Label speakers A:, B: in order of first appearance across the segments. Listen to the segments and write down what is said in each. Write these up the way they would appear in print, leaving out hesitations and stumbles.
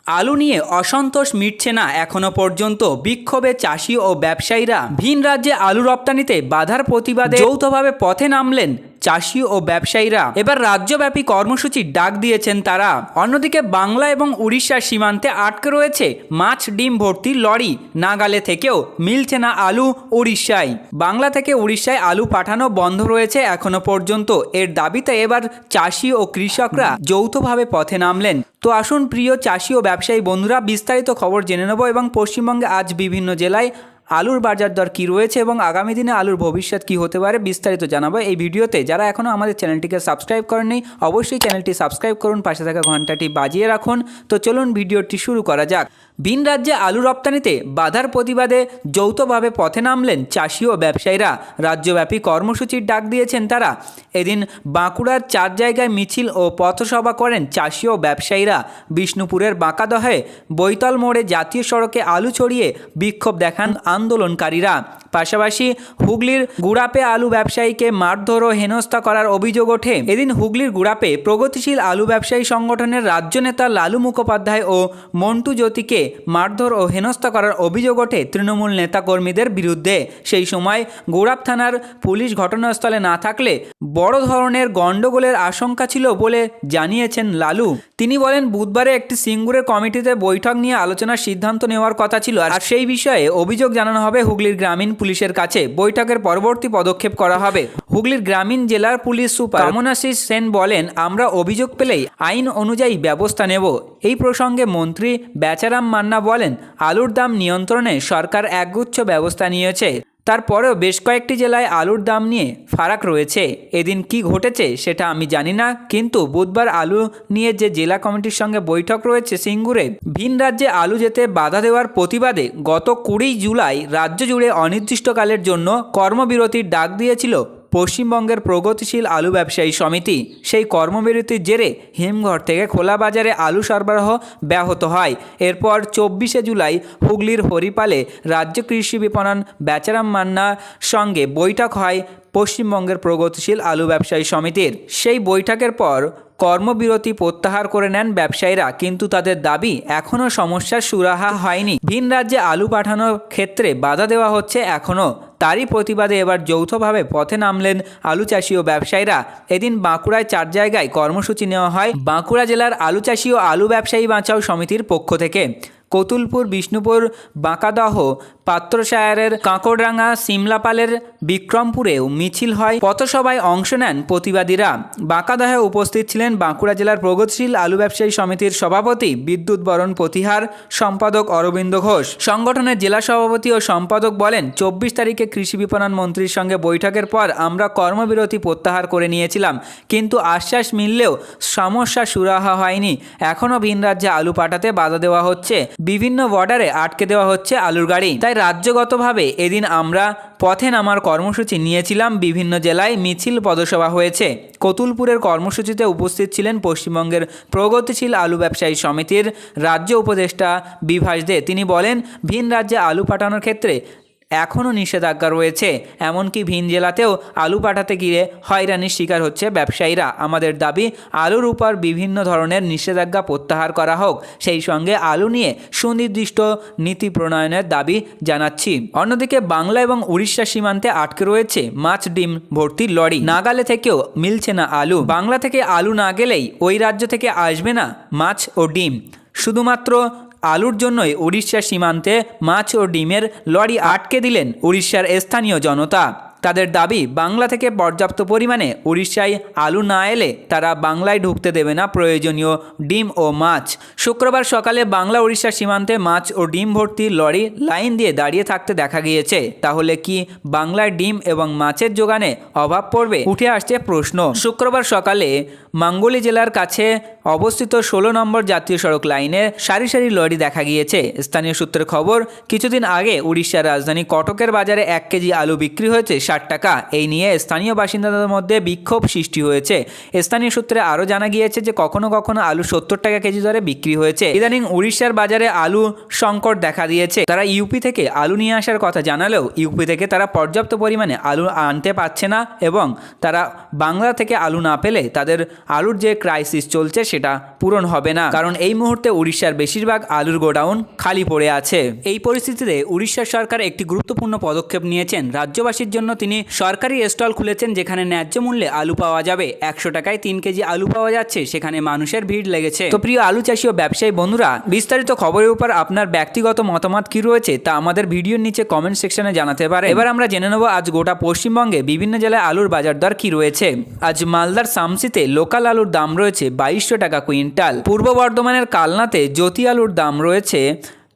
A: আলু নিয়ে অসন্তোষ মিটছে না এখনো পর্যন্ত। বিক্ষোভে চাষি ও ব্যবসায়ীরা। ভিন রাজ্যে আলু রপ্তানিতে বাধার প্রতিবাদে যৌথভাবে পথে নামলেন চাষি ও ব্যবসায়ীরা। এবার রাজ্যব্যাপী কর্মসূচির ডাক দিয়েছেন তারা। অন্যদিকে বাংলা এবং উড়িষ্যার সীমান্তে আটকে রয়েছে মাছ ডিম ভর্তি লরি। নাগালে থেকেও মিলছে না আলু উড়িষ্যায়। বাংলা থেকে উড়িষ্যায় আলু পাঠানো বন্ধ রয়েছে এখনো পর্যন্ত। এর দাবিতে এবার চাষি ও কৃষকরা যৌথভাবে পথে নামলেন। তো আসুন প্রিয় চাষি ও ব্যবসায়ী বন্ধুরা, বিস্তারিত খবর জেনে নেব এবং পশ্চিমবঙ্গে আজ বিভিন্ন জেলায় আলুর বাজার দর কী রয়েছে এবং আগামী দিনে আলুর ভবিষ্যৎ কী হতে পারে বিস্তারিত জানাবো এই ভিডিওতে। যারা এখনও আমাদের চ্যানেলটিকে সাবস্ক্রাইব করেননি অবশ্যই চ্যানেলটি সাবস্ক্রাইব করুন, পাশে থাকা ঘন্টাটি বাজিয়ে রাখুন। তো চলুন ভিডিওটি শুরু করা যাক। ভিন রাজ্যে আলু রপ্তানিতে বাধার প্রতিবাদে যৌথভাবে পথে নামলেন চাষি ও ব্যবসায়ীরা। রাজ্যব্যাপী কর্মসূচির ডাক দিয়েছেন তারা। এদিন বাঁকুড়ার 4 জায়গায় মিছিল ও পথসভা করেন চাষি ও ব্যবসায়ীরা। বিষ্ণুপুরের বাঁকাদহে বৈতল মোড়ে জাতীয় সড়কে আলু ছড়িয়ে বিক্ষোভ দেখান আন্দোলনকারীরা। পাশাপাশি হুগলির গুড়াপে আলু ব্যবসায়ীকে মারধর ও হেনস্থা করার অভিযোগ ওঠে। এদিন হুগলির গুড়াপে প্রগতিশীল আলু ব্যবসায়ী সংগঠনের রাজ্য নেতা লালু মুখোপাধ্যায় ও মন্টু জ্যোতিকে মারধর ও হেনস্থা করার অভিযোগ ওঠে তৃণমূল নেতাকর্মীদের বিরুদ্ধে। সেই সময় গুড়াপ থানার পুলিশ ঘটনাস্থলে না থাকলে বড় ধরনের গণ্ডগোলের আশঙ্কা ছিল বলে জানিয়েছেন লালু। তিনি বলেন, বুধবারে একটি সিঙ্গুরের কমিটিতে বৈঠক নিয়ে আলোচনার সিদ্ধান্ত নেওয়ার কথা ছিল, আর সেই বিষয়ে অভিযোগ জানানো হবে হুগলির গ্রামীণ পুলিশের কাছে। বৈঠকের পরবর্তী পদক্ষেপ করা হবে। হুগলির গ্রামীণ জেলার পুলিশ সুপার কামনাশিস সেন বলেন, আমরা অভিযোগ পেলেই আইন অনুযায়ী ব্যবস্থা নেব। এই প্রসঙ্গে মন্ত্রী বেচারাম মান্না বলেন, আলুর দাম নিয়ন্ত্রণে সরকার একগুচ্ছ ব্যবস্থা নিয়েছে। তারপরেও বেশ কয়েকটি জেলায় আলুর দাম নিয়ে ফারাক রয়েছে। এদিন কি ঘটেছে সেটা আমি জানি না, কিন্তু বুধবার আলু নিয়ে যে জেলা কমিটির সঙ্গে বৈঠক রয়েছে সিঙ্গুরে, ভিন রাজ্যে আলু যেতে বাধা দেওয়ার প্রতিবাদে গত 20 জুলাই রাজ্য জুড়ে অনির্দিষ্টকালের জন্য কর্মবিরতির ডাক দিয়েছিল পশ্চিমবঙ্গের প্রগতিশীল আলু ব্যবসায়ী সমিতি। সেই কর্মবিরতির জেরে হিমঘর থেকে খোলা বাজারে আলু সরবরাহ ব্যাহত হয়। এরপর 24শে জুলাই হুগলির হরিপালে রাজ্য কৃষি বিপণন বেচারাম মান্নার সঙ্গে বৈঠক হয় পশ্চিমবঙ্গের প্রগতিশীল আলু ব্যবসায়ী সমিতির। সেই বৈঠকের পর কর্মবিরতি প্রত্যাহার করে নেন ব্যবসায়ীরা, কিন্তু তাদের দাবি এখনও সমস্যার সুরাহা হয়নি। ভিন রাজ্যে আলু পাঠানোর ক্ষেত্রে বাধা দেওয়া হচ্ছে এখনও। তারই প্রতিবাদে এবার যৌথভাবে পথে নামলেন আলু চাষি ও ব্যবসায়ীরা। এদিন বাঁকুড়ায় 4 জায়গায় কর্মসূচি নেওয়া হয় বাঁকুড়া জেলার আলু চাষি ও আলু ব্যবসায়ী বাঁচাও সমিতির পক্ষ থেকে। কতুলপুর, বিষ্ণুপুর, বাঁকাদহ, পাত্রসায়রের কাঁকড়ডাঙ্গা, সিমলাপালের বিক্রমপুরেও মিছিল হয়। পথসভায় অংশ নেন প্রতিবাদীরা। বাঁকাদহে উপস্থিত ছিলেন বাঁকুড়া জেলার প্রগতিশীল আলু ব্যবসায়ী সমিতির সভাপতি বিদ্যুৎ বরণ প্রতিহার, সম্পাদক অরবিন্দ ঘোষ। সংগঠনের জেলা সভাপতি ও সম্পাদক বলেন, 24 তারিখে কৃষি বিপণন মন্ত্রীর সঙ্গে বৈঠকের পর আমরা কর্মবিরতি প্রত্যাহার করে নিয়েছিলাম, কিন্তু আশ্বাস মিললেও সমস্যা সুরাহা হয়নি। এখনও ভিন রাজ্যে আলু পাঠাতে বাধা দেওয়া হচ্ছে। বিভিন্ন বর্ডারে আটকে দেওয়া হচ্ছে আলুর গাড়ি। তাই রাজ্যগতভাবে এদিন আমরা পথে নামার কর্মসূচি নিয়েছিলাম। বিভিন্ন জেলায় মিছিল পদসভা হয়েছে। কতুলপুরের কর্মসূচিতে উপস্থিত ছিলেন পশ্চিমবঙ্গের প্রগতিশীল আলু ব্যবসায়ী সমিতির রাজ্য উপদেষ্টা বিভাস দে। তিনি বলেন, ভিন রাজ্যে আলু পাঠানোর ক্ষেত্রে এখনও নিষেধাজ্ঞা রয়েছে। এমনকি ভিন জেলাতেও আলু পাঠাতে গিয়ে হয়রানির শিকার হচ্ছে ব্যবসায়ীরা। আমাদের দাবি, আলুর উপর বিভিন্ন ধরনের নিষেধাজ্ঞা প্রত্যাহার করা হোক। সেই সঙ্গে আলু নিয়ে সুনির্দিষ্ট নীতি প্রণয়নের দাবি জানাচ্ছি। অন্যদিকে বাংলা এবং উড়িষ্যা সীমান্তে আটকে রয়েছে মাছ ডিম ভর্তি লরি। নাগালে থেকেও মিলছে না আলু। বাংলা থেকে আলু না গেলেই ওই রাজ্য থেকে আসবে না মাছ ও ডিম। শুধুমাত্র আলুর জন্যই উড়িষ্যা সীমান্তে মাছ ও ডিমের লরি আটকে দিলেন উড়িষ্যার স্থানীয় জনতা। তাদের দাবি, বাংলা থেকে পর্যাপ্ত পরিমাণে উড়িষ্যায় আলু না এলে তারা বাংলায় ঢুকতে দেবে না প্রয়োজনীয় ডিম ও মাছ। শুক্রবার সকালে বাংলা উড়িষ্যা সীমান্তে মাছ ও ডিম ভর্তি লরি লাইন দিয়ে দাঁড়িয়ে থাকতে দেখা গিয়েছে। তাহলে কি বাংলায় ডিম এবং মাছের যোগানে অভাব পড়বে? উঠে আসছে প্রশ্ন। শুক্রবার সকালে মাঙ্গলি জেলার কাছে অবস্থিত 16 নম্বর জাতীয় সড়ক লাইনে সারি সারি লরি দেখা গিয়েছে। স্থানীয় সূত্রের খবর, কিছুদিন আগে উড়িষ্যার রাজধানী কটকের বাজারে 1 কেজি আলু বিক্রি হয়েছে টাকা। এই নিয়ে স্থানীয় বাসিন্দাদের মধ্যে বিক্ষোভ সৃষ্টি হয়েছে। স্থানীয় সূত্রে আরও জানা গিয়েছে যে কখনো কখনো আলু 70 টাকা কেজি দরে বিক্রি হয়েছে। ইদানিং উড়িষ্যার বাজারে আলু সংকট দেখা দিয়েছে। তারা ইউপি থেকে আলু নিয়ে আসার কথা জানালেও ইউপি থেকে তারা পর্যাপ্ত পরিমাণে আলু আনতে পারছে না এবং তারা বাংলা থেকে আলু না পেলে তাদের আলুর যে ক্রাইসিস চলছে সেটা পূরণ হবে না, কারণ এই মুহূর্তে উড়িষ্যার বেশিরভাগ আলুর গোডাউন খালি পড়ে আছে। এই পরিস্থিতিতে উড়িষ্যা সরকার একটি গুরুত্বপূর্ণ পদক্ষেপ নিয়েছেন। রাজ্যবাসীর জন্য তিনি সরকারি স্টল খুলেছেন, যেখানে ন্যায্য মূল্যে আলু পাওয়া যাবে। 100 টাকায় 3 কেজি আলু পাওয়া যাচ্ছে, সেখানে মানুষের ভিড় লেগেছে। তো প্রিয় আলু চাষী ও ব্যবসায়ী বন্ধুরা, বিস্তারিত খবরের উপর আপনার ব্যক্তিগত মতামত কি রয়েছে তা আমাদের ভিডিওর নিচে কমেন্ট সেকশনে জানাতে পারে। এবার আমরা জেনে নেব আজ গোটা পশ্চিমবঙ্গে বিভিন্ন জেলায় আলুর বাজার দর কি রয়েছে। আজ মালদার সামসিতে লোকাল আলুর দাম রয়েছে 2200 টাকা কুইন্টাল। পূর্ব বর্ধমানের কালনাতে জ্যোতি আলুর দাম রয়েছে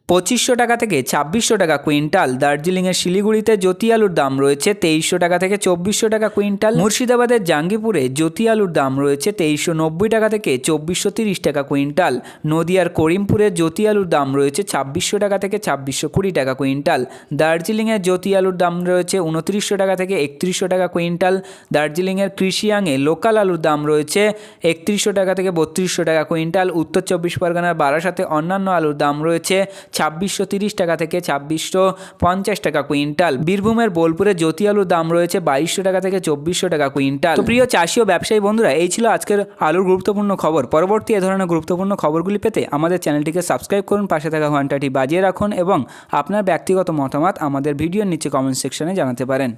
A: 2500 টাকা থেকে 2600 টাকা কুইন্টাল। দার্জিলিংয়ের শিলিগুড়িতে জ্যোতি আলুর দাম রয়েছে 2300 টাকা থেকে 2400 টাকা কুইন্টাল। মুর্শিদাবাদের জাঙ্গিপুরে জ্যোতি আলুর দাম রয়েছে 2390 টাকা থেকে 2430 টাকা কুইন্টাল। নদিয়ার করিমপুরে জ্যোতি আলুর দাম রয়েছে 2600 টাকা থেকে 2620 টাকা কুইন্টাল। দার্জিলিংয়ের জ্যোতি আলুর দাম রয়েছে 2900 টাকা থেকে 3100 টাকা কুইন্টাল। দার্জিলিংয়ের কৃষিয়াংয়ে লোকাল আলুর দাম রয়েছে 3100 টাকা থেকে 3200 টাকা কুইন্টাল। উত্তর 24 পরগনার বারাসাতে অন্যান্য আলুর দাম রয়েছে 2630 টাকা থেকে 2650 টাকা কুইন্টাল। বীরভূমের বোলপুরে জ্যোতি আলুর দাম রয়েছে 2200 টাকা থেকে 2400 টাকা কুইন্টাল। তো প্রিয় চাষী ও ব্যবসায়ী বন্ধুরা, এই ছিল আজকের আলুর গুরুত্বপূর্ণ খবর। পরবর্তী এ ধরনের গুরুত্বপূর্ণ খবরগুলি পেতে আমাদের চ্যানেলটিকে সাবস্ক্রাইব করুন, পাশে থাকা ঘন্টাটি বাজিয়ে রাখুন এবং আপনার ব্যক্তিগত মতামত আমাদের ভিডিওর নিচে কমেন্ট সেকশনে জানাতে পারেন।